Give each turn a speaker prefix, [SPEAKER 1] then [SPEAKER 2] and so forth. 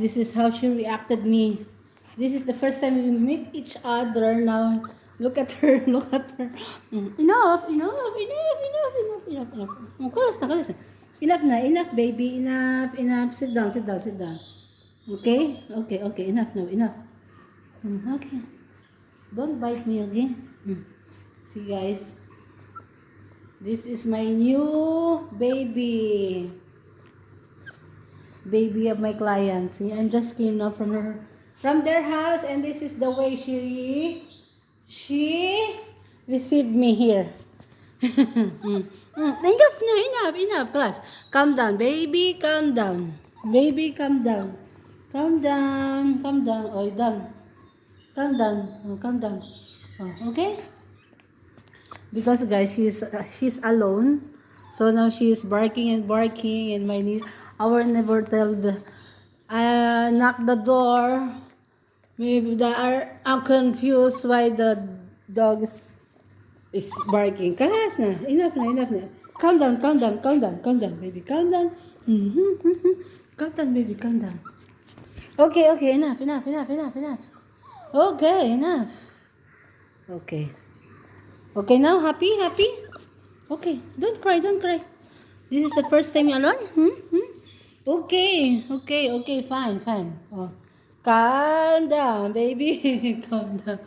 [SPEAKER 1] this is how she reacted me. This is the first time we meet each other now. Look at her, look at her. Enough, enough, enough, enough, enough, enough, enough. Kalas na, kalas na. Enough na, enough baby, enough, enough. Sit down, sit down, sit down. Okay? Okay, okay, enough now, enough. Okay. Don't bite me again. See guys. This is my new baby. Baby of my client. See, I'm just came now from their house, and this is the way she received me here. Enough na, enough, class. Calm down, baby, calm down. Baby, calm down. Calm down, calm down. Oh, down. Calm down, oh, calm down. Oh, okay? Because guys, she's alone. So now she's barking and barking, and my niece, our neighbor tell the, knock the door. Maybe they are confused why the dog is barking. Kalas na, enough na, enough na. Calm down, calm down, calm down, calm down, baby, calm down. Calm down, baby, calm down. Okay, okay, enough, enough, enough, enough, enough. Okay, enough. Okay. Okay now, happy, happy? Okay, don't cry, don't cry. This is the first time you alone? Okay, okay, okay, fine, fine. Oh. Calm down, baby. Calm down.